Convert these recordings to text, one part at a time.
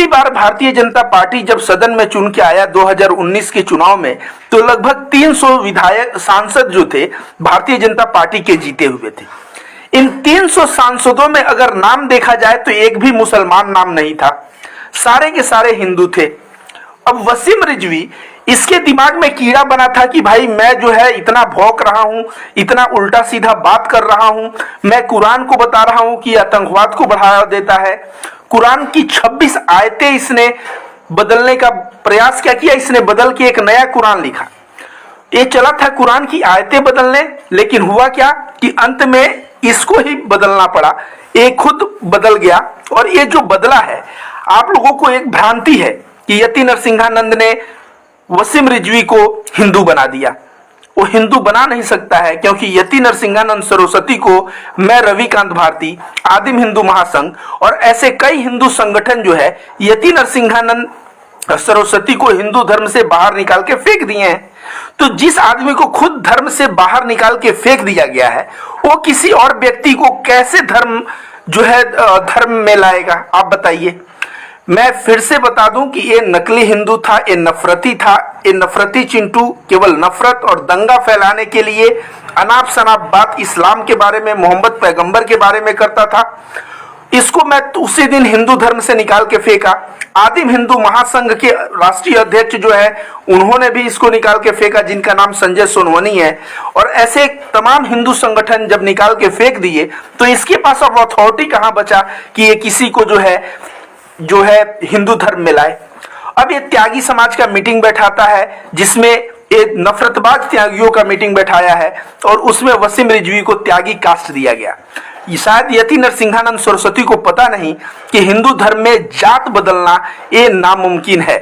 बार Bharatiya Janata party जब सदन में चुन के आया 2019 के चुनाव में, तो लगभग 300 विधायक सांसद जो थे भारतीय जनता पार्टी के जीते हुए थे। इन 300 सांसदों में अगर नाम देखा जाए तो एक भी मुसलमान नाम नहीं था, सारे के सारे हिंदू थे। अब वसीम रिजवी, इसके दिमाग में कीड़ा बना था कि भाई मैं जो है इतना भौंक रहा हूं, इतना उल्टा सीधा बात कर रहा हूं, मैं कुरान को बता रहा हूं कि आतंकवाद को बढ़ावा देता है। कुरान की 26 आयतें इसने बदलने का प्रयास क्या किया, इसने बदल के एक नया कुरान लिखा। ये चला था कुरान की आयतें बदलने, लेकिन हुआ क्या कि अंत में इसको ही बदलना पड़ा। ये खुद बदल गया, और ये जो बदला है, आप लोगों को एक भ्रांति है कि यति नरसिंहानंद ने वसीम रिजवी को हिंदू बना दिया। वो हिंदू बना नहीं सकता है, क्योंकि यति नरसिंहानंद सरस्वती को मैं, रविकांत भारती, आदिम हिंदू महासंघ और ऐसे कई हिंदू संगठन जो है यति नरसिंहानंद सरस्वती को हिंदू धर्म से बाहर निकाल के फेंक दिए हैं। तो जिस आदमी को खुद धर्म से बाहर निकाल के फेंक दिया गया है, वो किसी और व्यक्ति को कैसे धर्म जो है धर्म में लाएगा, आप बताइए। मैं फिर से बता दूं कि ये नकली हिंदू था, ये नफरती था, ये नफरती चिंटू केवल नफरत और दंगा फैलाने के लिए अनाप शनाप बात इस्लाम के बारे में, मोहम्मद पैगंबर के बारे में करता था। इसको मैं उसी दिन हिंदू धर्म से निकाल के फेंका। आदिम हिंदू महासंघ के राष्ट्रीय अध्यक्ष जो है, उन्होंने भी इसको निकाल के फेंका, जिनका नाम संजय सोनवनी है। और ऐसे तमाम हिंदू संगठन जब निकाल के फेंक दिए, तो इसके पास अब अथॉरिटी कहां बचा कि ये किसी को जो है हिंदू धर्म में लाए। अब ये त्यागी समाज का मीटिंग बैठाता है, जिसमें एक नफरतबाज त्यागियों का मीटिंग बैठाया है, और उसमें वसीम रिजवी को त्यागी कास्ट दिया गया। शायद यति नरसिंहानंद सरस्वती को पता नहीं कि हिंदू धर्म में जात बदलना ये नामुमकिन है।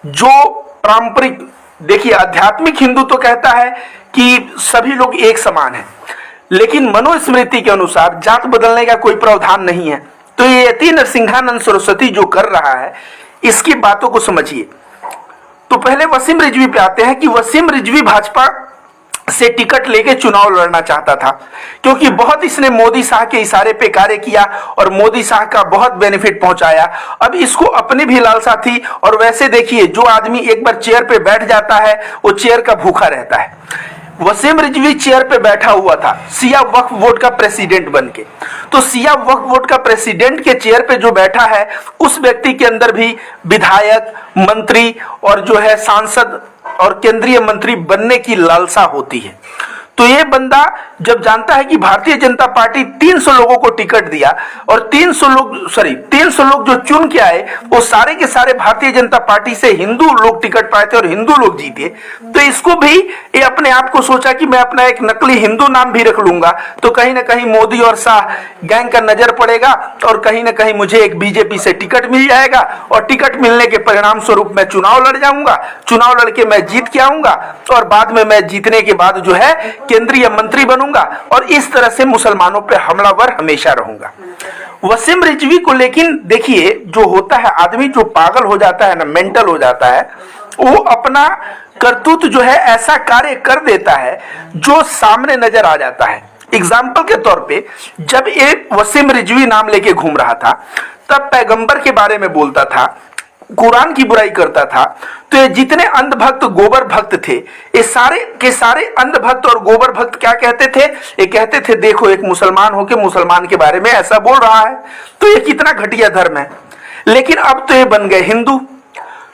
जो पारंपरिक, देखिए, आध्यात्मिक हिंदू तो कहता है कि सभी लोग एक समान हैं, लेकिन मनुस्मृति के अनुसार जात बदलने का कोई प्रावधान नहीं है। तो ये यति नरसिंहानंद सरस्वती जो कर रहा है, इसकी बातों को समझिए। तो पहले वसीम रिजवी पे आते हैं कि वसीम रिजवी भाजपा से टिकट लेके चुनाव लड़ना चाहता था, क्योंकि बहुत इसने मोदी शाह के इशारे पे कार्य किया और मोदी शाह का बहुत बेनिफिट पहुंचाया। अब इसको अपनी भी लालसा थी, और वैसे देखिए, जो आदमी एक बार चेयर पे बैठ जाता है वो चेयर का भूखा रहता है। वसीम रिजवी चेयर पे बैठा हुआ था सिया वक्फ बोर्ड का प्रेसिडेंट बनके। तो सिया वक्फ बोर्ड का प्रेसिडेंट के चेयर पे जो बैठा है, उस व्यक्ति के अंदर भी विधायक, मंत्री और जो है सांसद और केंद्रीय मंत्री बनने की लालसा होती है। तो ये बंदा जब जानता है कि भारतीय जनता पार्टी 300 लोगों को टिकट दिया, और 300 लोग जो चुन के आए, वो सारे के सारे भारतीय जनता पार्टी से हिंदू लोग टिकट पाए थे और हिंदू लोग जीते। तो इसको भी ये अपने आप को सोचा कि मैं अपना एक नकली हिंदू नाम भी रख लूंगा, तो कहीं ना कहीं मोदी और शाह गैंग का नजर पड़ेगा, और कहीं ना कहीं मुझे एक बीजेपी से टिकट मिल जाएगा, और टिकट मिलने के परिणाम स्वरूप मैं चुनाव लड़ जाऊंगा, चुनाव लड़के मैं जीत के आऊंगा, और बाद में मैं जीतने के बाद जो है केंद्रीय मंत्री बनूंगा, और इस तरह से मुसलमानों पे हमलावर हमेशा रहूंगा। वसीम रिजवी को, लेकिन देखिए, जो होता है, आदमी जो पागल हो जाता है ना, मेंटल हो जाता है, वो अपना करतूत जो है ऐसा कार्य कर देता है जो सामने नजर आ जाता है। एग्जाम्पल के तौर पे, जब एक वसीम रिजवी नाम लेके घूम रहा था, तब पैगंबर के बारे में बोलता था, कुरान की बुराई करता था। तो ये जितने अंधभक्त गोबर भक्त थे, ये सारे के सारे अंधभक्त और गोबर भक्त क्या कहते थे? ये कहते थे, देखो, एक मुसलमान होके मुसलमान के बारे में ऐसा बोल रहा है, तो ये कितना घटिया धर्म है। लेकिन अब तो ये बन गए हिंदू।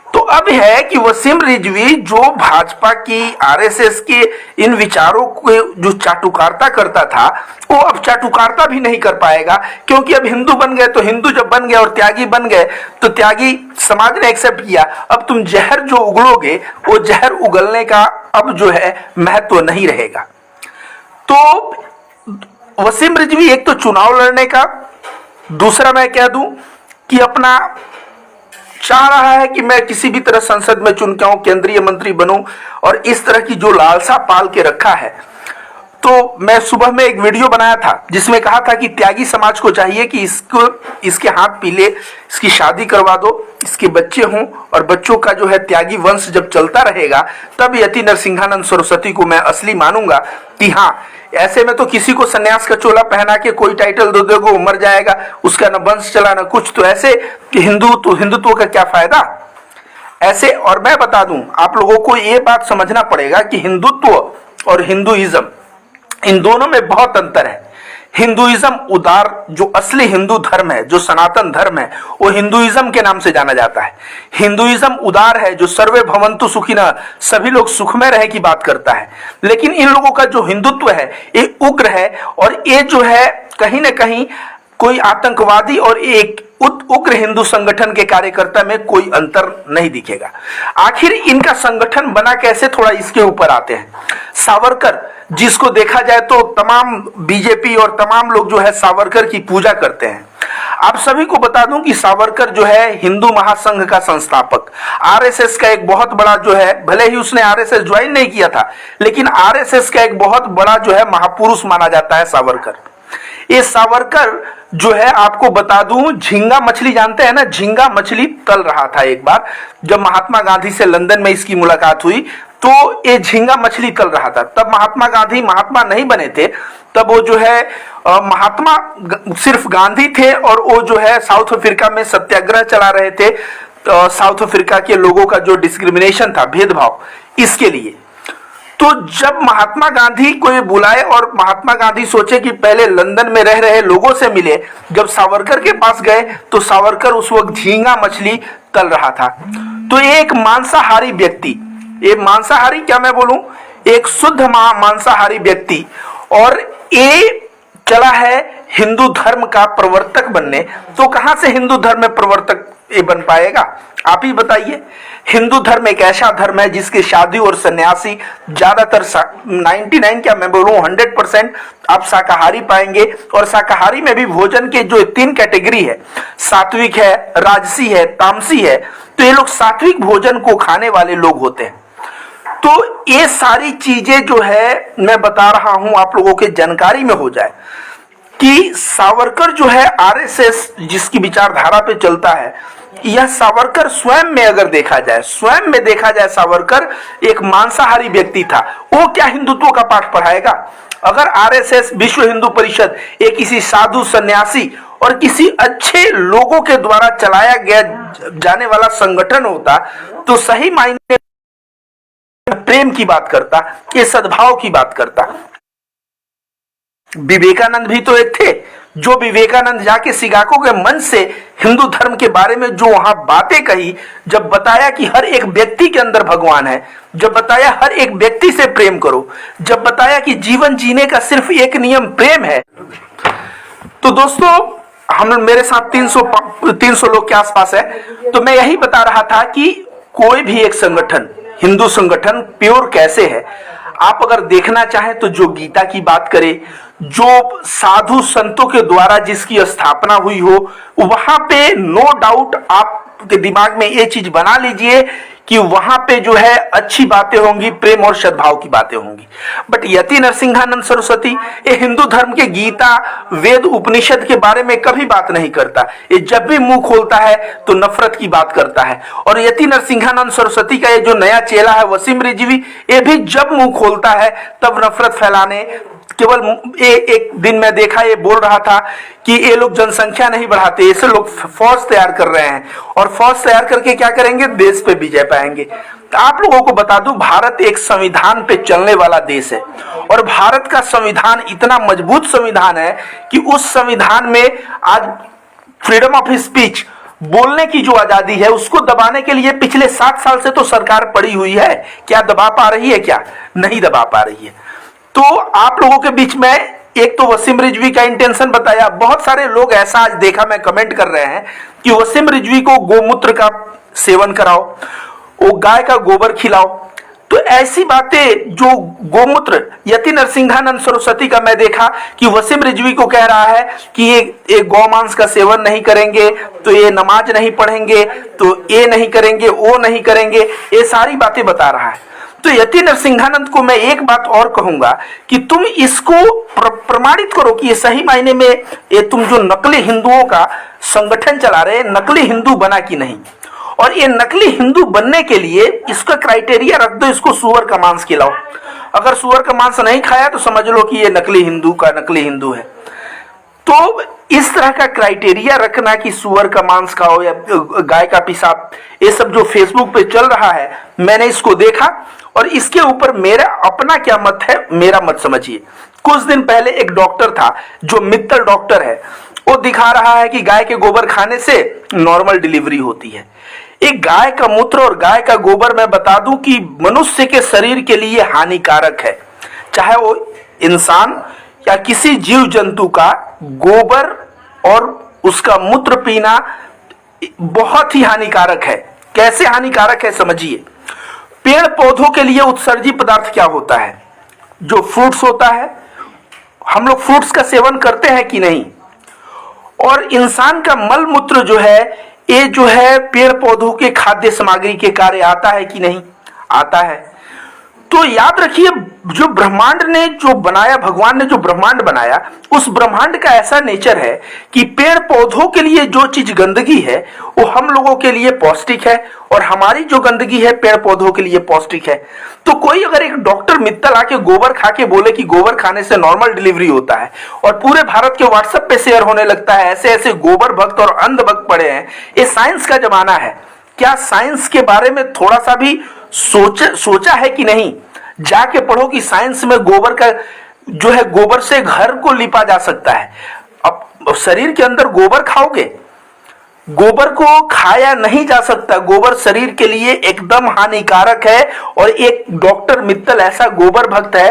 तो अब है कि वसीम रिजवी जो भाजपा की, आरएसएस के इन विचारों को जो चाटुकारिता करता था, वो अब चाटुकारिता भी नहीं कर पाएगा, क्योंकि अब हिंदू बन गए। तो हिंदू जब बन गए और त्यागी बन गए, तो त्यागी समाज ने एक्सेप्ट किया। अब तुम जहर जो उगलोगे, वो जहर उगलने का अब जो है महत्व नहीं रहेगा। तो वसीम रिजवी एक तो चुनाव लड़ने का, दूसरा मैं कह दूं कि अपना चाह रहा है कि मैं किसी भी तरह संसद में चुन के आऊं, केंद्रीय मंत्री बनूं, और इस तरह की जो लालसा पाल के रखा है, तो मैं सुबह में एक वीडियो बनाया था जिसमें कहा था कि त्यागी समाज को चाहिए कि इसके हाथ पीले, इसकी शादी करवा दो, इसके बच्चे हों और बच्चों का जो है त्यागी वंश जब चलता रहेगा तब यति नरसिंहानंद सरस्वती को मैं असली मानूंगा कि हाँ, ऐसे में तो किसी को सन्यास का चोला पहना के कोई टाइटल दे दोगे वो मर जाएगा, उसका न वंश चला न कुछ, तो ऐसे कि हिंदुत्व का क्या फायदा ऐसे। और मैं बता दूं आप लोगों को ये बात समझना पड़ेगा कि हिंदुत्व और हिंदुइज्म इन दोनों में बहुत अंतर है। हिंदुइज्म उदार, जो असली हिंदू धर्म है, जो सनातन धर्म है, वो हिंदुइज्म के नाम से जाना जाता है। हिंदुइज्म उदार है, जो सर्वे भवंतु सुखिनः, सभी लोग सुख में रहे की बात करता है। लेकिन इन लोगों का जो हिंदुत्व है ये उग्र है, और ये जो है कहीं ना कहीं कोई आतंकवादी और एक उग्र हिंदू संगठन के कार्यकर्ता में कोई अंतर नहीं दिखेगा। आखिर इनका संगठन बना कैसे, थोड़ा इसके ऊपर आते हैं। सावरकर, जिसको देखा जाए तो तमाम बीजेपी और तमाम लोग जो है सावरकर की पूजा करते हैं। आप सभी को बता दूं कि सावरकर जो है हिंदू महासंघ का संस्थापक, आरएसएस का एक बहुत बड़ा जो है, भले ही उसने आरएसएस ज्वाइन नहीं किया था, लेकिन आरएसएस का एक बहुत बड़ा जो है महापुरुष माना जाता है सावरकर। ये सावरकर जो है, आपको बता दूं, झींगा मछली जानते हैं ना, झींगा मछली तल रहा था एक बार जब महात्मा गांधी से लंदन में इसकी मुलाकात हुई, तो ये झींगा मछली तल रहा था। तब महात्मा गांधी महात्मा नहीं बने थे, तब वो जो है महात्मा सिर्फ गांधी थे, और वो जो है साउथ अफ्रीका में सत्याग्रह चला रहे थे, साउथ अफ्रीका के लोगों का जो डिस्क्रिमिनेशन था, भेदभाव, इसके लिए। तो जब महात्मा गांधी को ये बुलाए और महात्मा गांधी सोचे कि पहले लंदन में रह रहे लोगों से मिले, जब सावरकर के पास गए तो सावरकर उस वक्त झींगा मछली तल रहा था। तो एक मांसाहारी व्यक्ति, ये मांसाहारी क्या मैं बोलूं, एक शुद्ध मांसाहारी व्यक्ति, और ये चला है हिंदू धर्म का प्रवर्तक बनने, तो कहां से हिंदू धर्म में प्रवर्तक ये बन पाएगा, आप ही बताइए। हिंदू धर्म एक ऐसा धर्म है जिसके शादी और सन्यासी ज्यादातर 99 क्या मैं बोलूं 100% आप शाकाहारी पाएंगे, और शाकाहारी में भी भोजन के जो 3 कैटेगरी है, सात्विक है, राजसी है, तामसी है, तो ये लोग सात्विक भोजन को खाने वाले लोग होते हैं। तो ये सारी चीजें जो है मैं बता रहा हूं आप लोगों के जानकारी में हो जाए कि सावरकर जो है आरएसएस जिसकी विचारधारा पे चलता है, यह सावरकर स्वयं में अगर देखा जाए, स्वयं में देखा जाए, सावरकर एक मांसाहारी व्यक्ति था। वो क्या हिंदुत्व का पाठ पढ़ाएगा? अगर आरएसएस, विश्व हिंदू परिषद, एक किसी साधु सन्यासी और किसी अच्छे लोगों के द्वारा चलाया गया जाने वाला संगठन होता, तो सही मायने प्रेम की बात करता, ये सद्भाव की बात करता। विवेकानंद भी तो एक थे, जो विवेकानंद जाके सिगाको के मंच से हिंदू धर्म के बारे में जो वहां बातें कही, जब बताया कि हर एक व्यक्ति के अंदर भगवान है, जब बताया हर एक व्यक्ति से प्रेम करो, जब बताया कि जीवन जीने का सिर्फ एक नियम प्रेम है। तो दोस्तों, हम मेरे साथ 300 लोग के आसपास है, तो मैं यही बता रहा था कि कोई भी एक संगठन, हिंदू संगठन प्योर कैसे है, आप अगर देखना चाहें तो जो गीता की बात करे, जो साधु संतों के द्वारा जिसकी स्थापना हुई हो, वहां पे नो डाउट आपके दिमाग में ये चीज बना लीजिए कि वहां पे जो है अच्छी बातें होंगी, प्रेम और सद्भाव की बातें होंगी। बट यति नरसिंहानंद सरस्वती ये हिंदू धर्म के गीता, वेद, उपनिषद के बारे में कभी बात नहीं करता। ये जब भी मुंह खोलता है तो नफरत की बात करता है। और यति नरसिंहानंद सरस्वती का ये जो नया चेला है वसीम रिजवी, ये भी जब मुंह खोलता है तब नफरत फैलाने, केवल एक दिन में देखा ये बोल रहा था कि ये लोग जनसंख्या नहीं बढ़ाते, ऐसे लोग फौज तैयार कर रहे हैं, और फौज तैयार करके क्या करेंगे, देश पे विजय पाएंगे। तो आप लोगों को बता दूं, भारत एक संविधान पे चलने वाला देश है, और भारत का संविधान इतना मजबूत संविधान है कि उस संविधान में आज फ्रीडम ऑफ स्पीच, बोलने की जो आजादी है, उसको दबाने के लिए पिछले 7 साल से तो सरकार पड़ी हुई है। क्या दबा पा रही है? क्या नहीं दबा पा रही है। तो आप लोगों के बीच में एक तो वसीम रिजवी का इंटेंशन बताया, बहुत सारे लोग ऐसा आज देखा मैं कमेंट कर रहे हैं कि वसीम रिजवी को गोमूत्र का सेवन कराओ, वो गाय का गोबर खिलाओ। तो ऐसी बातें जो गोमूत्र, यति नरसिंहानंद सरस्वती का मैं देखा कि वसीम रिजवी को कह रहा है कि ये गौमांस का सेवन नहीं करेंगे तो ये नमाज नहीं पढ़ेंगे, तो ये नहीं करेंगे, वो नहीं करेंगे, ये सारी बातें बता रहा है। तो यति नरसिंहानंद को मैं एक बात और कहूंगा कि तुम इसको प्रमाणित करो कि ये सही मायने में ये तुम जो नकली हिंदुओं का संगठन चला रहे नकली हिंदू बना कि नहीं। और ये नकली हिंदू बनने के लिए इसका क्राइटेरिया रख दो, इसको सुअर का मांस खिलाओ। अगर सुअर का मांस नहीं खाया तो समझ लो कि ये नकली हिंदू है। तो इस तरह का क्राइटेरिया रखना कि सुअर का मांस खाओ या गाय का पेशाब, ये सब जो फेसबुक पे चल रहा है, मैंने इसको देखा और इसके ऊपर मेरा अपना क्या मत है, मेरा मत समझिए। कुछ दिन पहले एक डॉक्टर था जो मित्तल डॉक्टर है, वो दिखा रहा है कि गाय के गोबर खाने से नॉर्मल डिलीवरी होती है। एक गाय का मूत्र और गाय का गोबर मैं बता दूं कि मनुष्य के शरीर के लिए हानिकारक है। चाहे वो इंसान या किसी जीव जंतु का गोबर और उसका मूत्र पीना बहुत ही हानिकारक है। कैसे हानिकारक है समझिए। पेड़ पौधों के लिए उत्सर्जी पदार्थ क्या होता है? जो फ्रूट्स होता है, हम लोग फ्रूट्स का सेवन करते हैं कि नहीं। और इंसान का मल मूत्र जो है, ये जो है पेड़ पौधों के खाद्य सामग्री के कार्य आता है कि नहीं? आता है। तो याद रखिए, जो ब्रह्मांड ने जो बनाया, भगवान ने जो ब्रह्मांड बनाया, उस ब्रह्मांड का ऐसा नेचर है कि पेड़ पौधों के लिए जो चीज गंदगी है वो हम लोगों के लिए पौष्टिक है, और हमारी जो गंदगी है पेड़ पौधों के लिए पौष्टिक है। तो कोई अगर एक डॉक्टर मित्तल आके गोबर खा के बोले कि गोबर खाने से नॉर्मल डिलीवरी होता है, और पूरे भारत के व्हाट्सएप पे शेयर होने लगता है, ऐसे ऐसे गोबर भक्त और अंध भक्त पड़े हैं। ये साइंस का जमाना है। क्या साइंस के बारे में थोड़ा सा भी सोचा है कि नहीं? जाके पढ़ो कि साइंस में गोबर का जो है, गोबर से घर को लिपा जा सकता है। अब शरीर के अंदर गोबर खाओगे, गोबर को खाया नहीं जा सकता। गोबर शरीर के लिए एकदम हानिकारक है। और एक डॉक्टर मित्तल ऐसा गोबर भक्त है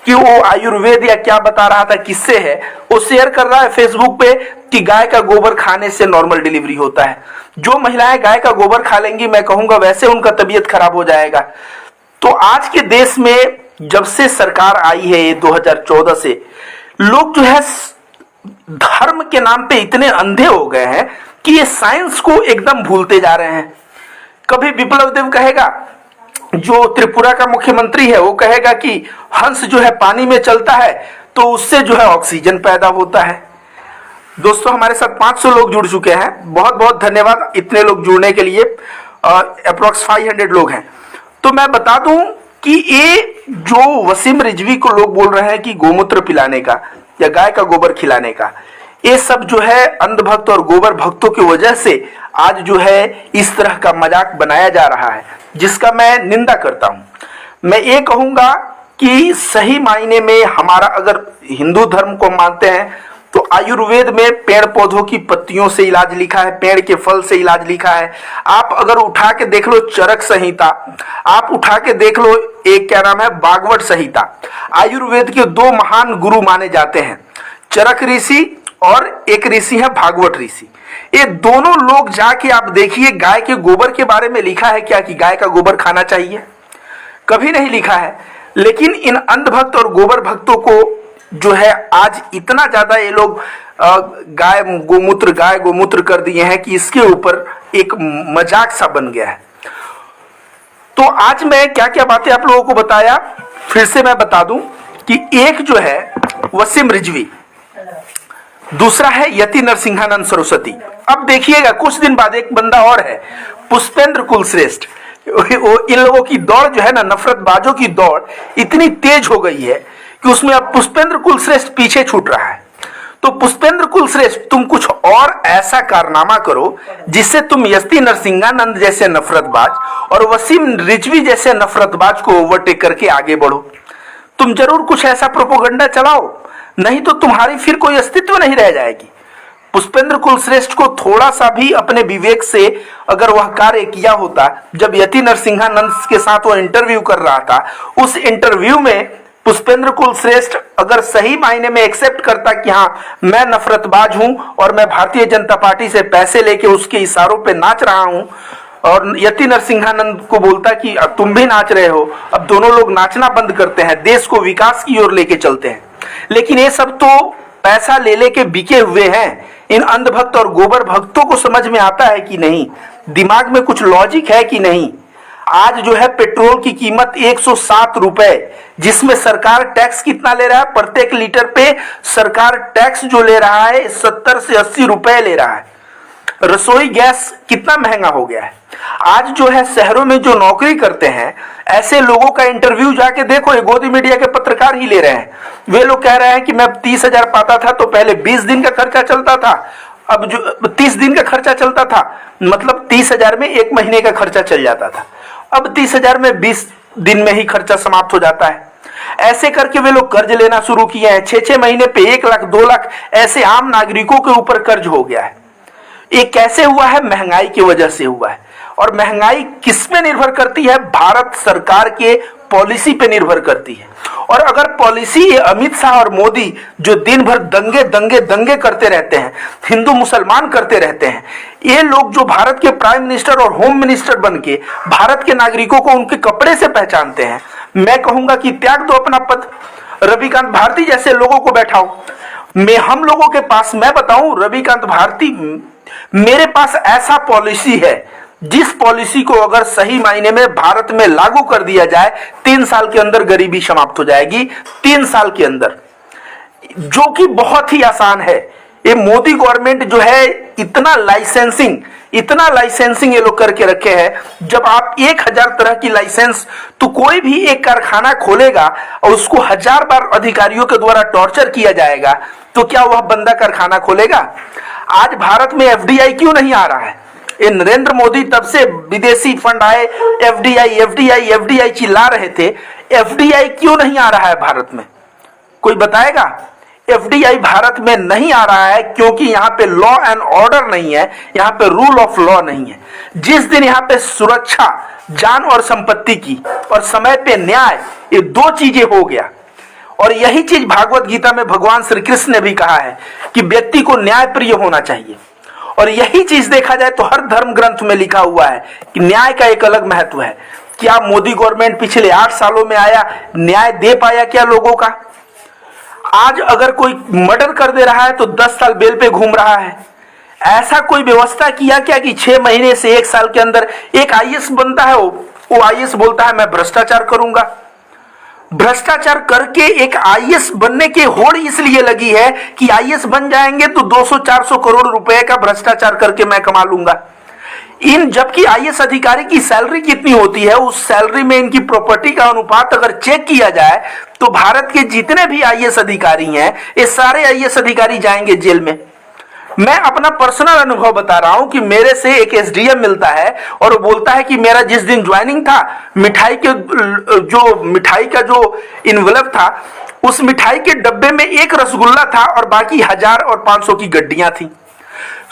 कि वो आयुर्वेद या क्या बता रहा था, किससे है, वो शेयर कर रहा है फेसबुक पे कि गाय का गोबर खाने से नॉर्मल डिलीवरी होता है। जो महिलाएं गाय का गोबर खा लेंगी, मैं कहूंगा वैसे उनका तबीयत खराब हो जाएगा। तो आज के देश में जब से सरकार आई है, ये 2014 से, लोग जो है धर्म के नाम पे इतने अंधे हो गए हैं कि ये साइंस को एकदम भूलते जा रहे हैं। कभी विप्लव देव कहेगा, जो त्रिपुरा का मुख्यमंत्री है, वो कहेगा कि हंस जो है पानी में चलता है तो उससे जो है ऑक्सीजन पैदा होता है। दोस्तों, हमारे साथ 500 लोग जुड़ चुके हैं। बहुत बहुत धन्यवाद इतने लोग जुड़ने के लिए। अप्रोक्स 500 लोग हैं। तो मैं बता दूं कि ये जो वसीम रिजवी को लोग बोल रहे हैं कि गोमूत्र पिलाने का या गाय का गोबर खिलाने का, ये सब जो है अंधभक्त और गोबर भक्तों की वजह से आज जो है इस तरह का मजाक बनाया जा रहा है, जिसका मैं निंदा करता हूं। मैं ये कहूंगा कि सही मायने में हमारा, अगर हिंदू धर्म को मानते हैं तो आयुर्वेद में पेड़ पौधों की पत्तियों से इलाज लिखा है, पेड़ के फल से इलाज लिखा है। आप अगर उठा के देख लो चरक संहिता, आप उठा के देख लो एक क्या नाम है, भागवत संहिता। आयुर्वेद के 2 महान गुरु माने जाते हैं, चरक ऋषि और एक ऋषि है भागवत ऋषि। ये दोनों लोग जाके आप देखिए, गाय के गोबर के बारे में लिखा है क्या कि गाय का गोबर खाना चाहिए? कभी नहीं लिखा है। लेकिन इन अंधभक्त और गोबर भक्तों को जो है आज इतना ज्यादा ये लोग गाय गोमूत्र कर दिए हैं कि इसके ऊपर एक मजाक सा बन गया है। तो आज मैं क्या क्या बातें आप लोगों को बताया, फिर से मैं बता दूं कि एक जो है वसीम रिजवी, दूसरा है यति नरसिंहानंद सरस्वती। अब देखिएगा कुछ दिन बाद एक बंदा और है, पुष्पेंद्र कुलश्रेष्ठ। इन लोगों की दौड़ जो है ना, नफरतबाजों की दौड़ इतनी तेज हो गई है कि उसमें अब पुष्पेंद्र कुलश्रेष्ठ पीछे छूट रहा है। तो पुष्पेंद्र कुलश्रेष्ठ, तुम कुछ और ऐसा कारनामा करो जिससे तुम यति नरसिंहानंद जैसे नफरतबाज और वसीम रिजवी जैसे नफरतबाज को ओवरटेक करके आगे बढ़ो। तुम जरूर कुछ ऐसा प्रोपोगंडा चलाओ, नहीं तो तुम्हारी फिर कोई अस्तित्व नहीं रह जाएगी। पुष्पेंद्र कुलश्रेष्ठ को थोड़ा सा भी अपने विवेक से अगर वह कार्य किया होता, जब यति नरसिंहानंद के साथ वो इंटरव्यू कर रहा था, उस इंटरव्यू में पुष्पेंद्र कुलश्रेष्ठ अगर सही मायने में एक्सेप्ट करता कि हाँ मैं नफरतबाज हूं और मैं भारतीय जनता पार्टी से पैसे लेके उसके इशारों पे नाच रहा हूं, और यति नरसिंहानंद को बोलता कि अब तुम भी नाच रहे हो, अब दोनों लोग नाचना बंद करते हैं, देश को विकास की ओर लेके चलते हैं। लेकिन ये सब तो पैसा ले लेके बिके हुए हैं। इन अंधभक्त और गोबर भक्तों को समझ में आता है कि नहीं? दिमाग में कुछ लॉजिक है कि नहीं? आज जो है पेट्रोल की कीमत 107 रुपए, जिसमें सरकार टैक्स कितना ले रहा है? प्रत्येक लीटर पे सरकार टैक्स जो ले रहा है 70 से 80 रुपए ले रहा है। रसोई गैस कितना महंगा हो गया है। आज जो है शहरों में जो नौकरी करते हैं ऐसे लोगों का इंटरव्यू जाके देखो, ये गोदी मीडिया के पत्रकार ही ले रहे हैं। वे लोग कह रहे हैं कि मैं 30,000 पाता था तो पहले 20 दिन का खर्चा चलता था, अब जो 30 दिन का खर्चा चलता था, मतलब 30,000 में 1 महीने का खर्चा चल जाता था, अब 30,000 में 20 दिन में ही खर्चा समाप्त हो जाता है। ऐसे करके वे लोग कर्ज लेना शुरू किए हैं। 6-6 महीने पे 1 लाख 2 लाख ऐसे आम नागरिकों के ऊपर कर्ज हो गया है। ये कैसे हुआ है? महंगाई की वजह से हुआ है। और महंगाई किस पे निर्भर करती है? भारत सरकार के पॉलिसी पे निर्भर करती है। और अगर पॉलिसी ये अमित शाह और मोदी जो दिन भर दंगे दंगे दंगे करते रहते हैं, हिंदू मुसलमान करते रहते हैं, ये लोग जो भारत के प्राइम मिनिस्टर और होम मिनिस्टर बन के भारत के नागरिकों को उनके कपड़े से पहचानते हैं, मैं कहूंगा कि त्याग दो अपना पद, रविकांत भारती जैसे लोगों को बैठाओ। हम लोगों के पास, मैं बताऊं रविकांत भारती, मेरे पास ऐसा पॉलिसी है जिस पॉलिसी को अगर सही मायने में भारत में लागू कर दिया जाए 3 साल के अंदर गरीबी समाप्त हो जाएगी। 3 साल के अंदर, जो कि बहुत ही आसान है। ये मोदी गवर्नमेंट जो है इतना लाइसेंसिंग ये लोग करके रखे हैं। जब आप 1000 तरह की लाइसेंस, तो कोई भी एक कारखाना खोलेगा और उसको 1000 बार अधिकारियों के द्वारा टॉर्चर किया जाएगा, तो क्या वह बंदा कारखाना खोलेगा? आज भारत में एफडीआई क्यों नहीं आ रहा है? ये नरेंद्र मोदी तब से विदेशी फंड आए, एफडीआई चिल्ला रहे थे, एफडीआई क्यों नहीं आ रहा है भारत में? कोई बताएगा? एफडीआई भारत में नहीं आ रहा है क्योंकि यहाँ पे लॉ एंड ऑर्डर नहीं है, यहाँ पे रूल ऑफ लॉ नहीं है। जिस दिन यहाँ पे सुरक्षा, जान और संपत्ति की और समय पे न्याय, ये 2 चीजें हो गया। और यही चीज भागवत गीता में भगवान श्री कृष्ण ने भी कहा है कि व्यक्ति को न्याय प्रिय होना चाहिए। और यही चीज देखा जाए तो हर धर्म ग्रंथ में लिखा हुआ है कि न्याय का एक अलग महत्व है। क्या मोदी गवर्नमेंट पिछले 8 सालों में आया, न्याय दे पाया क्या लोगों का? आज अगर कोई मर्डर कर दे रहा है तो 10 साल बेल पे घूम रहा है। ऐसा कोई व्यवस्था किया क्या कि 6 महीने से 1 साल के अंदर एक आईएएस बनता है, वो आईएएस बोलता है मैं भ्रष्टाचार करूंगा। भ्रष्टाचार करके एक आईएएस बनने की होड़ इसलिए लगी है कि आईएएस बन जाएंगे तो 200-400 करोड़ रुपए का भ्रष्टाचार करके मैं कमा लूंगा। जबकि आईएएस अधिकारी की सैलरी कितनी होती है, उस सैलरी में इनकी प्रॉपर्टी का अनुपात अगर चेक किया जाए तो भारत के जितने भी आईएएस अधिकारी हैं, ये सारे आईएएस अधिकारी जाएंगे जेल में। मैं अपना पर्सनल अनुभव बता रहा हूं कि मेरे से एक एसडीएम मिलता है और वो बोलता है कि मेरा जिस दिन ज्वाइनिंग था, मिठाई का जो इन्वेलप था, उस मिठाई के डब्बे में 1 रसगुल्ला था और बाकी 1000 और 500 की गड्डियां थी।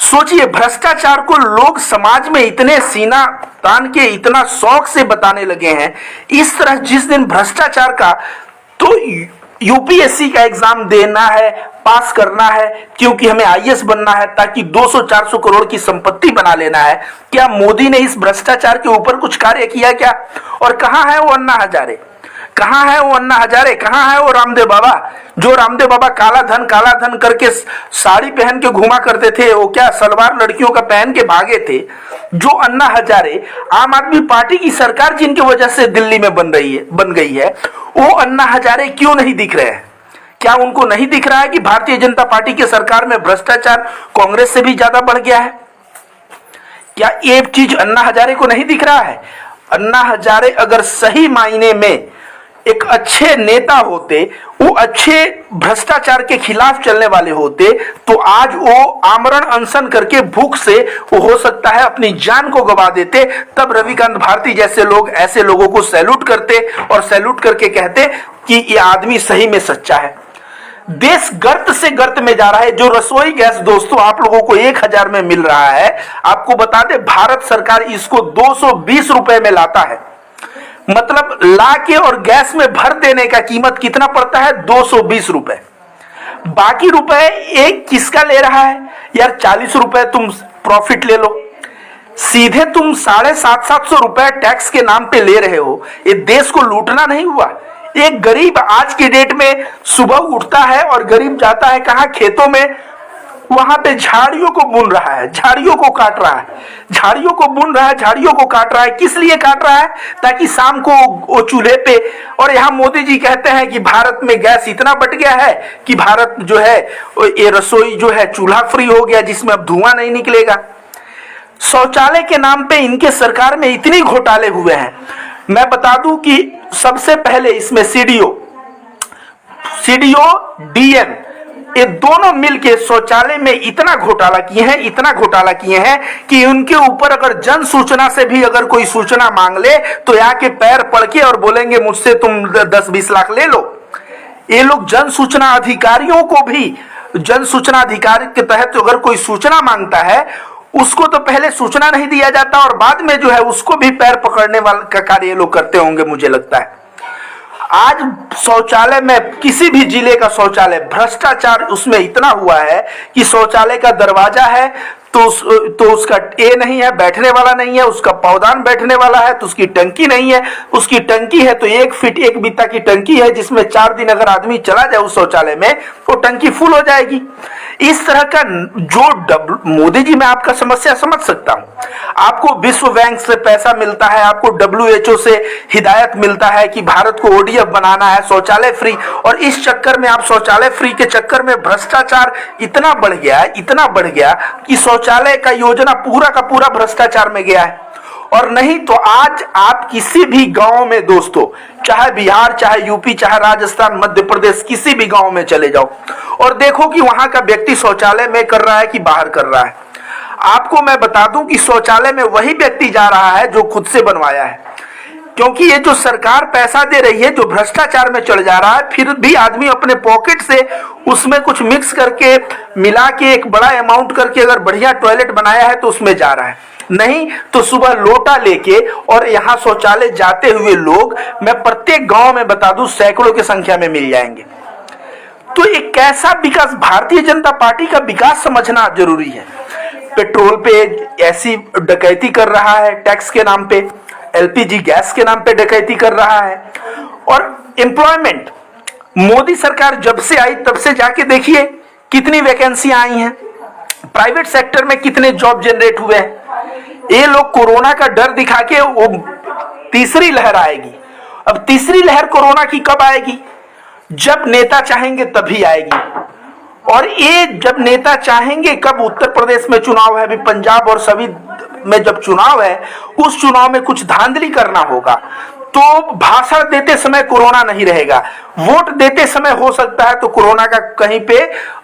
सोचिए, भ्रष्टाचार को लोग समाज में इतने सीना तान के इतना शौक से बताने लगे हैं। इस तरह जिस दिन भ्रष्टाचार का, तो यूपीएससी का एग्जाम देना है, पास करना है क्योंकि हमें आईएएस बनना है, ताकि 200-400 करोड़ की संपत्ति बना लेना है। क्या मोदी ने इस भ्रष्टाचार के ऊपर कुछ कार्य किया क्या? और कहां है वो अन्ना हजारे? कहां है वो अन्ना हजारे? कहां है वो रामदेव बाबा? जो रामदेव बाबा काला धन करके साड़ी पहन के घुमा करते थे, वो क्या सलवार लड़कियों का पहन के भागे थे? जो अन्ना हजारे, आम आदमी पार्टी की सरकार जिनकी वजह से दिल्ली में बन गई है, वो अन्ना हजारे क्यों नहीं दिख रहे हैं? क्या उनको नहीं दिख रहा है कि भारतीय जनता पार्टी की सरकार में भ्रष्टाचार कांग्रेस से भी ज्यादा बढ़ गया है? क्या ये चीज अन्ना हजारे को नहीं दिख रहा है? अन्ना हजारे अगर सही मायने में एक अच्छे नेता होते, वो अच्छे भ्रष्टाचार के खिलाफ चलने वाले होते, तो आज वो आमरण अनशन करके भूख से वो हो सकता है अपनी जान को गवा देते। तब रविकांत भारती जैसे लोग ऐसे लोगों को सैल्यूट करते और सैल्यूट करके कहते कि ये आदमी सही में सच्चा है। देश गर्त से गर्त में जा रहा है। जो रसोई गैस दोस्तों आप लोगों को 1000 में मिल रहा है, आपको बता दे भारत सरकार इसको 220 रुपए में लाता है। मतलब ला के और गैस में भर देने का कीमत कितना पड़ता है? 220 रुपए। बाकी रुपए एक किसका ले रहा है यार? 40 रुपए तुम प्रॉफिट ले लो, सीधे तुम 750 रुपए टैक्स के नाम पे ले रहे हो। ये देश को लूटना नहीं हुआ? एक गरीब आज की डेट में सुबह उठता है और गरीब जाता है कहां? खेतों में वहां पे झाड़ियों को बुन रहा है, झाड़ियों को काट रहा है, झाड़ियों को बुन रहा है, झाड़ियों को काट रहा है। किस लिए काट रहा है? ताकि शाम को वो चूल्हे पे, और यहाँ मोदी जी कहते हैं कि भारत में गैस इतना बढ़ गया है कि भारत जो है ये रसोई जो है चूल्हा फ्री हो गया, जिसमें अब धुआं नहीं निकलेगा। शौचालय के नाम पे इनके सरकार में इतनी घोटाले हुए हैं। मैं बता दूं कि सबसे पहले इसमें सीडीओ डीएम ये दोनों मिलके शौचालय में इतना घोटाला किए हैं, इतना घोटाला किए हैं कि उनके ऊपर अगर जन सूचना से भी अगर कोई सूचना मांग ले तो यहाँ के पैर पड़ के और बोलेंगे मुझसे तुम 10-20 लाख ले लो। ये लोग जन सूचना अधिकारियों को भी, जन सूचना अधिकारी के तहत अगर कोई सूचना मांगता है उसको तो पहले सूचना नहीं दिया जाता और बाद में जो है उसको भी पैर पकड़ने वाला का कार्य ये लोग करते होंगे, मुझे लगता है। आज शौचालय में, किसी भी जिले का शौचालय, भ्रष्टाचार उसमें इतना हुआ है कि शौचालय का दरवाजा है तो उसका ए नहीं है, बैठने वाला नहीं है, उसका पौधान बैठने वाला है तो उसकी टंकी नहीं है, उसकी टंकी है तो 1 फीट 1 बित्ता की टंकी है जिसमें 4 दिन अगर आदमी चला जाए उस शौचालय में वो टंकी फुल हो जाएगी। इस तरह का जो मोदी जी, मैं आपका समस्या समझ सकता हूं। आपको विश्व बैंक से पैसा मिलता है, आपको WHO से हिदायत मिलता है कि भारत को ODF बनाना है, शौचालय फ्री, और इस चक्कर में आप शौचालय फ्री के चक्कर में भ्रष्टाचार इतना बढ़ गया, इतना बढ़ गया कि शौचालय का योजना पूरा का पूरा भ्रष्टाचार में गया है। और नहीं तो आज आप किसी भी गांव में दोस्तों, चाहे बिहार, चाहे यूपी, चाहे राजस्थान, मध्य प्रदेश, किसी भी गांव में चले जाओ और देखो कि वहां का व्यक्ति शौचालय में कर रहा है कि बाहर कर रहा है। आपको मैं बता दूं कि शौचालय में वही व्यक्ति जा रहा है जो खुद से बनवाया है, क्योंकि ये जो सरकार पैसा दे रही है, जो भ्रष्टाचार में चल जा रहा है, फिर भी आदमी अपने पॉकेट से उसमें कुछ मिक्स करके मिला के एक बड़ा अमाउंट करके अगर बढ़िया टॉयलेट बनाया है तो उसमें जा रहा है। नहीं तो सुबह लोटा लेके, और यहाँ शौचालय जाते हुए लोग मैं प्रत्येक गांव में बता दूं सैकड़ों की संख्या में मिल जाएंगे। तो एक कैसा विकास, भारतीय जनता पार्टी का विकास समझना जरूरी है। पेट्रोल पे ऐसी डकैती कर रहा है टैक्स के नाम पे, LPG गैस के नाम पे डकैती कर रहा है। और एम्प्लॉयमेंट, मोदी सरकार जब से आई तब से जाके देखिए कितनी वैकेंसियां आई हैं, प्राइवेट सेक्टर में कितने जॉब जनरेट हुए हैं। ये लोग कोरोना का डर दिखा के वो तीसरी लहर आएगी। अब तीसरी लहर कोरोना की कब आएगी? जब नेता चाहेंगे तभी आएगी। और ये जब नेता चाहेंगे कब? उत्तर प्रदेश में चुनाव है, अभी पंजाब और सभी में जब चुनाव है, उस चुनाव में कुछ धांधली करना होगा तो भाषण देते समय कोरोना नहीं रहेगा, वोट देते समय हो सकता है तो कोरोना का कहीं पे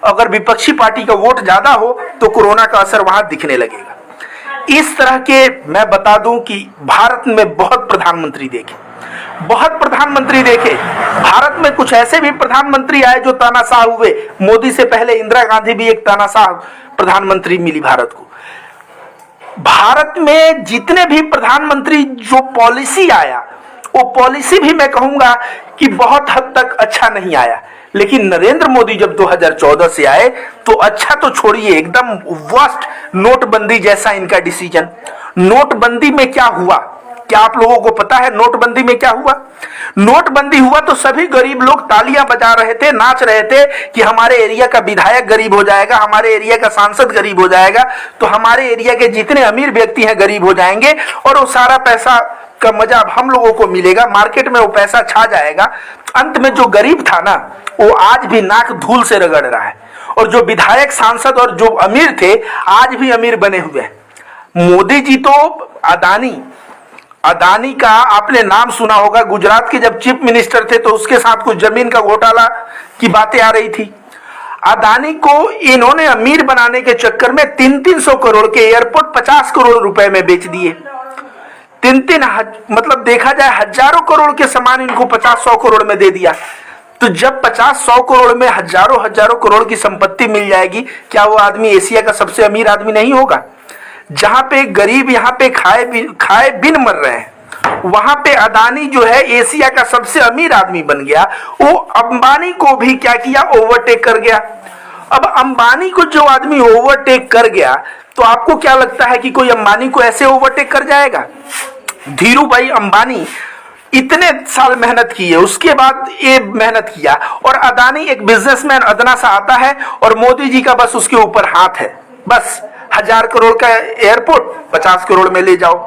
अगर विपक्षी पार्टी का वोट ज्यादा हो तो कोरोना का असर वहां दिखने लगेगा। इस तरह के मैं बता दूं कि भारत में बहुत प्रधानमंत्री देखे, बहुत प्रधानमंत्री देखे। भारत में कुछ ऐसे भी प्रधानमंत्री आए जो तानाशाह हुए। मोदी से पहले इंदिरा गांधी भी एक तानाशाह प्रधानमंत्री मिली भारत को। भारत में जितने भी प्रधानमंत्री जो पॉलिसी आया, वो पॉलिसी भी मैं कहूंगा कि बहुत हद तक अच्छा नहीं आया। लेकिन नरेंद्र मोदी जब 2014 से आए तो अच्छा तो छोड़िए, एकदम वर्स्ट नोटबंदी जैसा इनका डिसीजन। नोटबंदी में क्या हुआ, क्या आप लोगों को पता है? नोटबंदी में क्या हुआ? नोटबंदी हुआ तो सभी गरीब लोग तालियां बजा रहे थे, नाच रहे थे कि हमारे एरिया का विधायक गरीब हो जाएगा, हमारे एरिया का सांसद गरीब हो जाएगा, तो हमारे एरिया के जितने अमीर व्यक्ति हैं गरीब हो जाएंगे और वो सारा पैसा का मजा अब हम लोगों को मिलेगा, मार्केट में वो पैसा छा जाएगा। अंत में जो गरीब था ना, वो आज भी नाक धूल से रगड़ रहा है, और जो विधायक, सांसद और जो अमीर थे आज भी अमीर बने हुए हैं। मोदी जी तो अदानी का आपने नाम सुना होगा, गुजरात के जब चीफ मिनिस्टर थे तो उसके साथ कुछ जमीन का घोटाला की बातें आ रही थी। अदानी को इन्होंने अमीर बनाने के चक्कर में 300 करोड़ के एयरपोर्ट 50 करोड़ रुपए में बेच दिए। मतलब देखा जाए हजारों करोड़ के सामान इनको 50-100 करोड़ में दे दिया। तो जब 50-100 करोड़ में हजारों करोड़ की संपत्ति मिल जाएगी, क्या वो आदमी एशिया का सबसे अमीर आदमी नहीं होगा? जहां पे गरीब यहाँ पे खाए बिन मर रहे हैं, वहां पे अदानी जो है एशिया का सबसे अमीर आदमी बन गया। वो अंबानी को भी क्या किया? ओवरटेक कर गया। अब अंबानी को जो आदमी ओवरटेक कर गया, तो आपको क्या लगता है कि कोई अंबानी को ऐसे ओवरटेक कर जाएगा? धीरू भाई अंबानी इतने साल मेहनत की है, उसके बाद ये मेहनत किया, और अदानी एक बिजनेसमैन अदना सा आता है और मोदी जी का बस उसके ऊपर हाथ है, बस 1000 करोड़ का एयरपोर्ट 50 करोड़ में ले जाओ,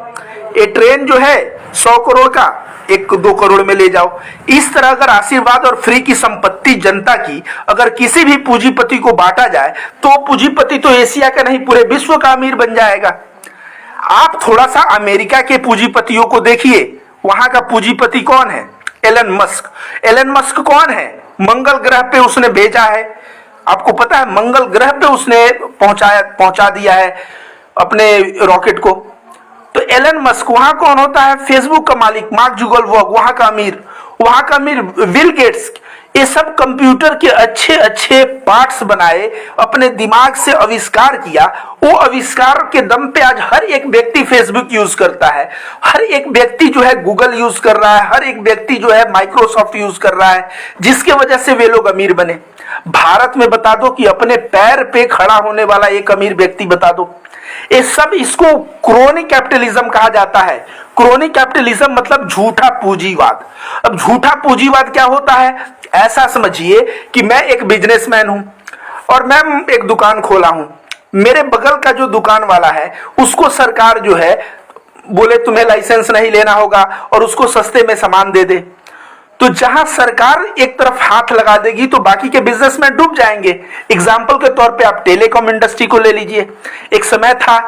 ये ट्रेन जो है 100 करोड़ का 1-2 करोड़ में ले जाओ। इस तरह अगर आशीर्वाद और फ्री की संपत्ति जनता की अगर किसी भी पूंजीपति को बांटा जाए तो पूंजीपति तो एशिया का नहीं पूरे विश्व का अमीर बन जाएगा। आप थोड़ा सा अमेरिका के पूंजीपतियों को देखिए, वहां का पूंजीपति कौन है? Elon Musk. एलन मस्क कौन है? मंगल ग्रह पे उसने भेजा है, आपको पता है, मंगल ग्रह पे उसने पहुंचा दिया है अपने रॉकेट को। तो एलन मस्क, वहां कौन होता है? फेसबुक का मालिक मार्क जुगलबर्ग, वहां का अमीर बिल गेट्स। ये सब कंप्यूटर के अच्छे अच्छे पार्ट्स बनाए, अपने दिमाग से आविष्कार किया, वो आविष्कार के दम पे आज हर एक व्यक्ति फेसबुक यूज करता है, हर एक व्यक्ति जो है गूगल यूज कर रहा है, हर एक व्यक्ति जो है माइक्रोसॉफ्ट यूज कर रहा है, जिसके वजह से वे लोग अमीर बने। भारत में बता दो कि अपने पैर पे खड़ा होने वाला एक अमीर व्यक्ति बता दो। ये सब, इसको क्रोनी कैपिटलिज्म कहा जाता है। क्रोनी कैपिटलिज्म मतलब झूठा पूंजीवाद। अब झूठा पूंजीवाद क्या होता है? ऐसा समझिए कि मैं एक बिजनेसमैन हूं और मैं एक दुकान खोला हूं, मेरे बगल का जो दुकान वाला है उसको सरकार जो है बोले तुम्हें लाइसेंस नहीं लेना होगा और उसको सस्ते में सामान दे दे, तो जहां सरकार एक तरफ हाथ लगा देगी तो बाकी के बिजनेसमैन डूब जाएंगे। एग्जाम्पल के तौर पे आप टेलीकॉम इंडस्ट्री को ले लीजिए। एक समय था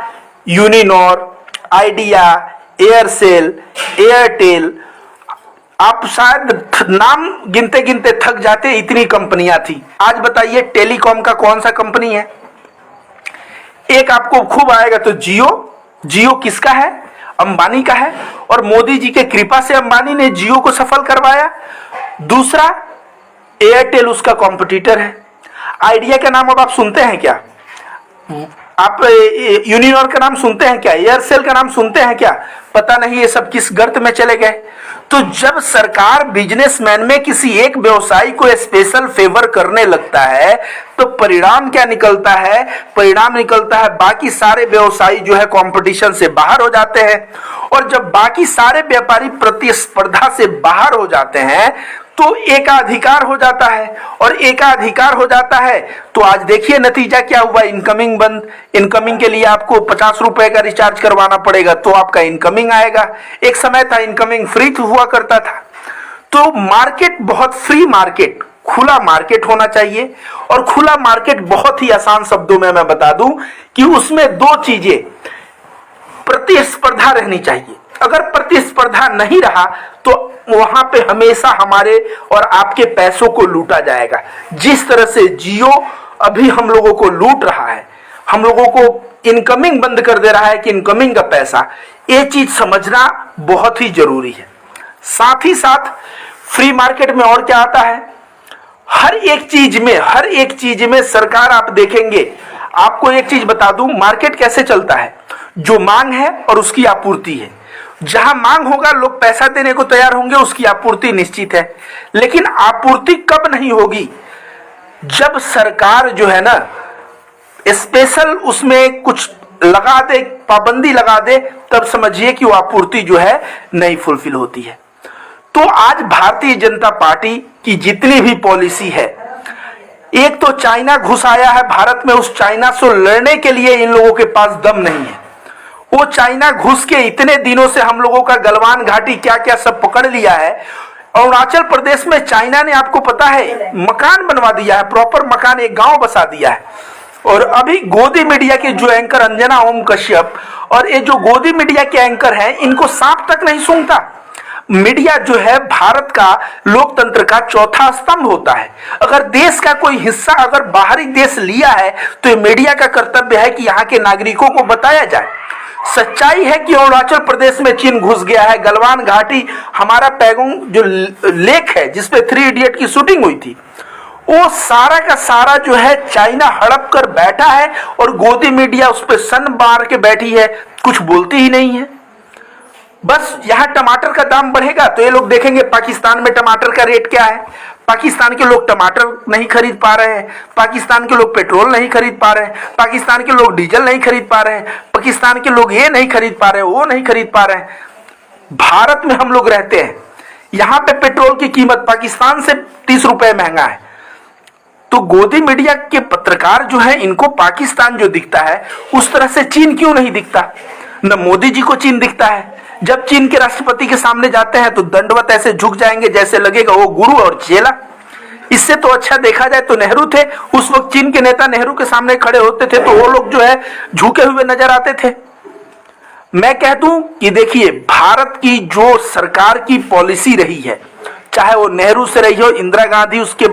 यूनिनॉर, आइडिया, एयरसेल, एयरटेल, आप शायद नाम गिनते गिनते थक जाते, इतनी कंपनियां थी। आज बताइए टेलीकॉम का कौन सा कंपनी है? एक आपको खूब आएगा तो जियो किसका है? अंबानी का है, और मोदी जी के कृपा से अंबानी ने जियो को सफल करवाया। दूसरा एयरटेल उसका कॉम्पिटिटर है। आइडिया का नाम अब आप सुनते हैं क्या? आप यूनिनॉर का नाम सुनते हैं क्या? एयरसेल का नाम सुनते हैं क्या? पता नहीं ये सब किस गर्त में चले गए। तो जब सरकार बिजनेसमैन में किसी एक व्यवसायी को स्पेशल फेवर करने लगता है तो परिणाम क्या निकलता है? परिणाम निकलता है बाकी सारे व्यवसायी जो है कंपटीशन से बाहर हो जाते हैं, और जब बाकी सारे व्यापारी प्रतिस्पर्धा से बाहर हो जाते हैं तो एकाधिकार हो जाता है, और एकाधिकार हो जाता है तो आज देखिए नतीजा क्या हुआ। इनकमिंग बंद। इनकमिंग के लिए आपको 50 रुपए का रिचार्ज करवाना पड़ेगा तो आपका इनकमिंग आएगा। एक समय था इनकमिंग फ्री हुआ करता था। तो मार्केट बहुत फ्री मार्केट, खुला मार्केट होना चाहिए, और खुला मार्केट बहुत ही आसान शब्दों में मैं बता दूं कि उसमें दो चीजें, प्रतिस्पर्धा रहनी चाहिए। अगर प्रतिस्पर्धा नहीं रहा तो वहां पे हमेशा हमारे और आपके पैसों को लूटा जाएगा। जिस तरह से जियो अभी हम लोगों को लूट रहा है, हम लोगों को इनकमिंग बंद कर दे रहा है कि इनकमिंग का पैसा, ये चीज समझना बहुत ही जरूरी है। साथ ही साथ फ्री मार्केट में और क्या आता है? हर एक चीज में सरकार, आप देखेंगे, आपको एक चीज बता दूं, मार्केट कैसे चलता है? जो मांग है और उसकी आपूर्ति है। जहां मांग होगा लोग पैसा देने को तैयार होंगे, उसकी आपूर्ति निश्चित है। लेकिन आपूर्ति कब नहीं होगी? जब सरकार जो है ना स्पेशल उसमें कुछ लगा दे, पाबंदी लगा दे, तब समझिए कि वो आपूर्ति जो है नहीं फुलफिल होती है। तो आज भारतीय जनता पार्टी की जितनी भी पॉलिसी है, एक तो चाइना घुस आया है भारत में, उस चाइना से लड़ने के लिए इन लोगों के पास दम नहीं है। वो चाइना घुस के इतने दिनों से हम लोगों का गलवान घाटी क्या क्या सब पकड़ लिया है। अरुणाचल प्रदेश में चाइना ने, आपको पता है, मकान बनवा दिया है, प्रॉपर मकान, एक गांव बसा दिया है। और अभी गोदी मीडिया के जो एंकर अंजना ओम कश्यप और ये जो गोदी मीडिया के एंकर हैं, इनको सांप तक नहीं सूंघता। मीडिया जो है भारत का लोकतंत्र का चौथा स्तंभ होता है। अगर देश का कोई हिस्सा अगर बाहरी देश लिया है तो ये मीडिया का कर्तव्य है कि यहाँ के नागरिकों को बताया जाए। सच्चाई है कि अरुणाचल प्रदेश में चीन घुस गया है। गलवान घाटी, हमारा पैगोंग जो लेक है जिसपे 3 इडियट की शूटिंग हुई थी, वो सारा का सारा जो है चाइना हड़प कर बैठा है, और गोदी मीडिया उस पर सन मार के बैठी है, कुछ बोलती ही नहीं है। बस यहाँ टमाटर का दाम बढ़ेगा तो ये लोग देखेंगे पाकिस्तान में टमाटर का रेट क्या है। पाकिस्तान के लोग टमाटर नहीं खरीद पा रहे हैं, पाकिस्तान के लोग पेट्रोल नहीं खरीद पा रहे हैं, पाकिस्तान के लोग डीजल नहीं खरीद पा रहे हैं, पाकिस्तान के लोग ये नहीं खरीद पा रहे हैं, वो नहीं खरीद पा रहे हैं। भारत में हम लोग रहते हैं, यहां पे पेट्रोल की कीमत पाकिस्तान से 30 रुपए महंगा है। तो गोदी मीडिया के पत्रकार जो है, इनको पाकिस्तान जो दिखता है उस तरह से चीन क्यों नहीं दिखता? न मोदी जी को चीन दिखता है। जब चीन के राष्ट्रपति के सामने जाते हैं तो दंडवत ऐसे झुक जाएंगे जैसे लगेगा वो गुरु और चेला। इससे तो अच्छा देखा जाए तो नेहरू थे, उस वक्त चीन के नेता नेहरू के सामने खड़े होते थे तो वो लोग जो है झुके हुए नजर आते थे। मैं कह दूं कि देखिए, भारत की जो सरकार की पॉलिसी रही है, चाहे वो नेहरू से रही हो, इंदिरा गांधी, उसके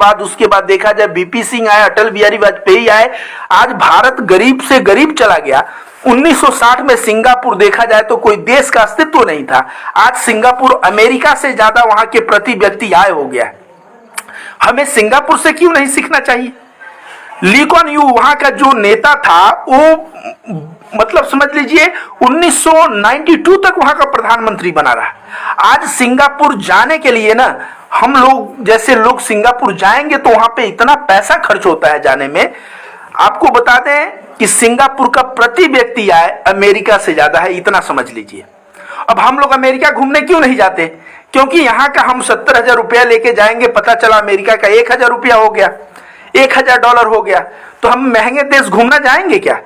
बाद देखा जाए बीपी सिंह आए, अटल बिहारी वाजपेयी आए, आज भारत गरीब से गरीब चला गया। 1960 में सिंगापुर देखा जाए तो कोई देश का अस्तित्व नहीं था, आज सिंगापुर अमेरिका से ज्यादा वहां के प्रति व्यक्ति आय हो गया है। हमें सिंगापुर से क्यों नहीं सीखना चाहिए? ली कुआन यू वहां का जो नेता था वो मतलब समझ लीजिए 1992 तक वहां का प्रधानमंत्री बना रहा। आज सिंगापुर जाने के लिए ना, हम लोग जैसे लोग सिंगापुर जाएंगे तो वहां पे इतना पैसा खर्च होता है जाने में। आपको बता दें कि सिंगापुर का प्रति व्यक्ति आय अमेरिका से ज्यादा है, इतना समझ लीजिए। अब हम लोग अमेरिका घूमने क्यों नहीं जाते? क्योंकि यहां का हम 70,000 रुपया लेके जाएंगे, पता चला अमेरिका का 1,000 रुपया हो गया, $1,000 हो गया, तो हम महंगे देश घूमना जाएंगे क्या?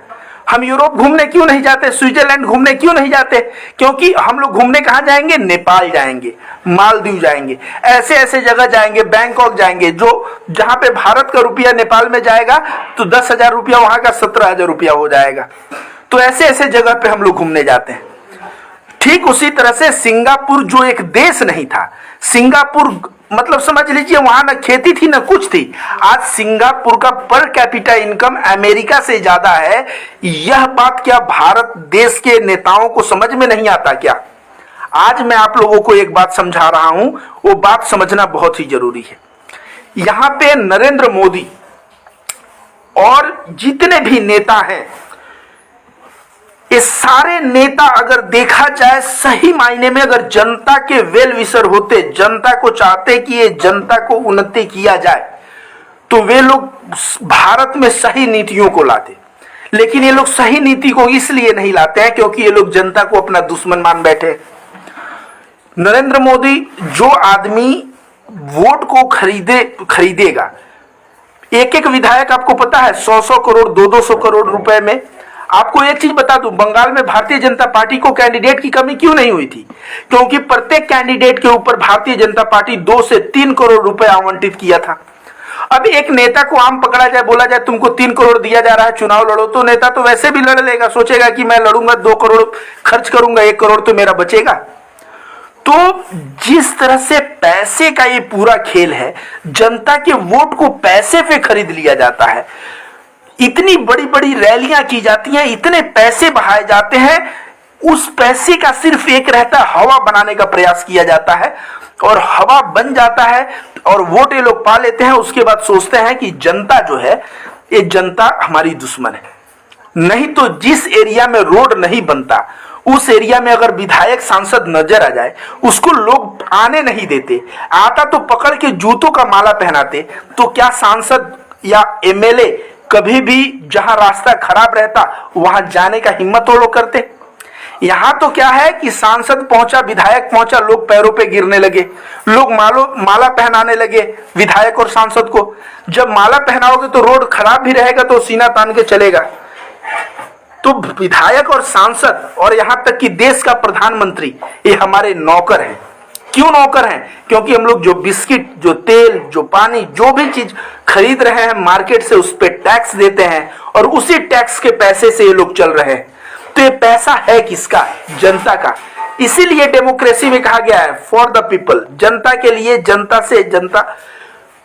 हम यूरोप घूमने क्यों नहीं जाते? स्विट्जरलैंड घूमने क्यों नहीं जाते? क्योंकि हम लोग घूमने कहां जाएंगे? नेपाल जाएंगे, मालदीव जाएंगे, ऐसे ऐसे जगह जाएंगे, बैंकॉक जाएंगे, जो जहां पे भारत का रुपया नेपाल में जाएगा तो 10,000 रुपया वहां का 17,000 रुपया हो जाएगा। तो ऐसे ऐसे जगह पे हम लोग घूमने जाते हैं। ठीक उसी तरह से सिंगापुर जो एक देश नहीं था, सिंगापुर मतलब समझ लीजिए वहां ना खेती थी ना कुछ थी, आज सिंगापुर का पर कैपिटा इनकम अमेरिका से ज्यादा है। यह बात क्या भारत देश के नेताओं को समझ में नहीं आता क्या? आज मैं आप लोगों को एक बात समझा रहा हूं, वो बात समझना बहुत ही जरूरी है। यहां पे नरेंद्र मोदी और जितने भी नेता हैं, ये सारे नेता अगर देखा जाए सही मायने में अगर जनता के वेल विशर होते, जनता को चाहते कि ये जनता को उन्नति किया जाए, तो वे लोग भारत में सही नीतियों को लाते। लेकिन ये लोग सही नीति को इसलिए नहीं लाते हैं क्योंकि ये लोग जनता को अपना दुश्मन मान बैठे। नरेंद्र मोदी जो आदमी वोट को खरीदेगा, एक एक विधायक आपको पता है 100-100 करोड़ 200 करोड़ रुपए में। आपको एक चीज बता दूं, बंगाल में भारतीय जनता पार्टी को कैंडिडेट की कमी क्यों नहीं हुई थी? क्योंकि प्रत्येक कैंडिडेट के ऊपर भारतीय जनता पार्टी 2 से 3 करोड़ रुपए आवंटित किया था। अब एक नेता को आम पकड़ा जाए, बोला जाए तुमको 3 करोड़ दिया जा रहा है, चुनाव लड़ो, तो नेता तो वैसे भी लड़ लेगा, सोचेगा कि मैं लड़ूंगा, 2 करोड़ खर्च करूंगा, 1 करोड़ तो मेरा बचेगा। तो जिस तरह से पैसे का ये पूरा खेल है, जनता के वोट को पैसे पे खरीद लिया जाता है, इतनी बड़ी बड़ी रैलियां की जाती हैं, इतने पैसे बहाए जाते हैं, उस पैसे का सिर्फ एक रहता है, हवा बनाने का प्रयास किया जाता है और हवा बन जाता है और वोट ये लोग पा लेते हैं। उसके बाद सोचते हैं कि जनता जो है ये जनता हमारी दुश्मन है। नहीं तो जिस एरिया में रोड नहीं बनता, उस एरिया में अगर विधायक सांसद नजर आ जाए, उसको लोग आने नहीं देते, आता तो पकड़ के जूतों का माला पहनाते। तो क्या सांसद या एमएलए कभी भी जहां रास्ता खराब रहता वहां जाने का हिम्मत वो लोग करते? यहां तो क्या है कि सांसद पहुंचा, विधायक पहुंचा, लोग पैरों पे गिरने लगे, लोग माला पहनाने लगे विधायक और सांसद को। जब माला पहनाओगे तो रोड खराब भी रहेगा तो सीना तान के चलेगा। तो विधायक और सांसद और यहां तक कि देश का प्रधानमंत्री ये हमारे नौकर हैं। क्यों नौकर हैं? क्योंकि हम लोग जो बिस्किट, जो तेल, जो पानी, जो भी चीज खरीद रहे हैं मार्केट से, उस पे टैक्स देते हैं और उसी टैक्स के पैसे से ये लोग चल रहे हैं। तो ये पैसा है किसका? जनता का। इसीलिए डेमोक्रेसी में कहा गया है फॉर द पीपल, जनता के लिए, जनता से जनता।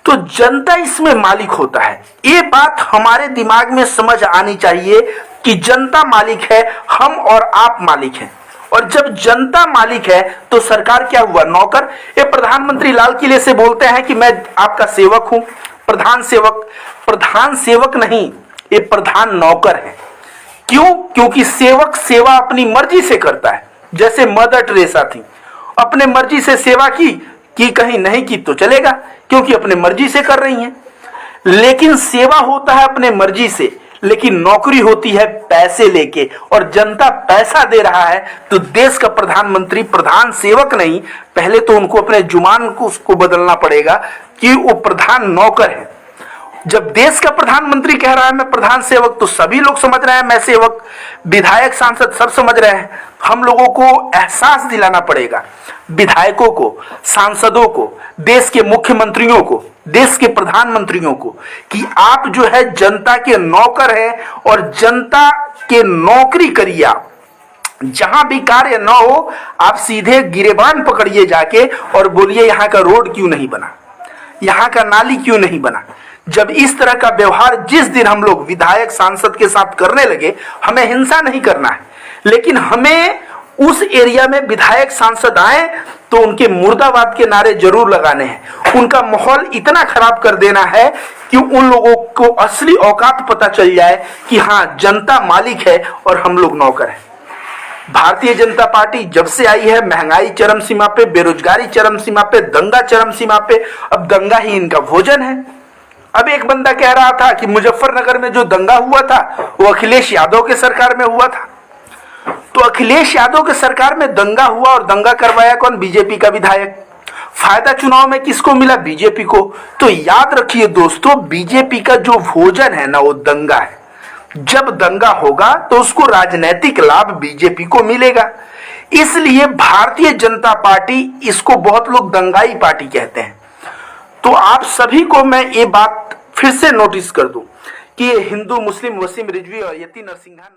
तो जनता इसमें मालिक होता है। ये बात हमारे दिमाग में समझ आनी चाहिए कि जनता मालिक है, हम और आप मालिक हैं। और जब जनता मालिक है तो सरकार क्या हुआ? नौकर। ये प्रधानमंत्री लाल किले से बोलते हैं कि मैं आपका सेवक हूं, प्रधान सेवक। प्रधान सेवक नहीं, ये प्रधान नौकर है। क्यों? क्योंकि सेवक सेवा अपनी मर्जी से करता है। जैसे मदर टेरेसा थी, अपने मर्जी से सेवा की कहीं नहीं की तो चलेगा, क्योंकि अपने मर्जी से कर रही हैं। लेकिन सेवा होता है अपने मर्जी से, लेकिन नौकरी होती है पैसे लेके, और जनता पैसा दे रहा है तो देश का प्रधानमंत्री प्रधान सेवक नहीं, पहले तो उनको अपने जुबान को उसको बदलना पड़ेगा कि वो प्रधान नौकर है। जब देश का प्रधानमंत्री कह रहा है मैं प्रधान सेवक, तो सभी लोग समझ रहे हैं मैं सेवक, विधायक सांसद सब समझ रहे हैं। हम लोगों को एहसास दिलाना पड़ेगा, विधायकों को, सांसदों को, देश के मुख्यमंत्रियों को, देश के प्रधानमंत्रियों को, कि आप जो है जनता के नौकर है और जनता के नौकरी करिए। आप जहां भी कार्य न हो, आप सीधे गिरेबान पकड़िए जाके और बोलिए यहां का रोड क्यों नहीं बना, यहां का नाली क्यों नहीं बना। जब इस तरह का व्यवहार जिस दिन हम लोग विधायक सांसद के साथ करने लगे, हमें हिंसा नहीं करना है, लेकिन हमें उस एरिया में विधायक सांसद आए तो उनके मुर्दाबाद के नारे जरूर लगाने हैं, उनका माहौल इतना खराब कर देना है कि उन लोगों को असली औकात पता चल जाए कि हाँ, जनता मालिक है और हम लोग नौकर हैं। भारतीय जनता पार्टी जब से आई है, महंगाई चरम सीमा पे, बेरोजगारी चरम सीमा पे, दंगा चरम सीमा पे, अब दंगा ही इनका भोजन है। अब एक बंदा कह रहा था कि मुजफ्फरनगर में जो दंगा हुआ था वो अखिलेश यादव के सरकार में हुआ था। तो अखिलेश यादव के सरकार में दंगा हुआ और दंगा करवाया कौन? बीजेपी का विधायक। फायदा चुनाव में किसको मिला? बीजेपी को। तो याद रखिए दोस्तों, बीजेपी का जो भोजन है ना, वो दंगा है। जब दंगा होगा तो उसको राजनीतिक लाभ बीजेपी को मिलेगा। इसलिए भारतीय जनता पार्टी, इसको बहुत लोग दंगाई पार्टी कहते हैं। तो आप सभी को मैं ये बात फिर से नोटिस कर दूं कि ये हिंदू मुस्लिम वसीम रिजवी और यति नरसिंहा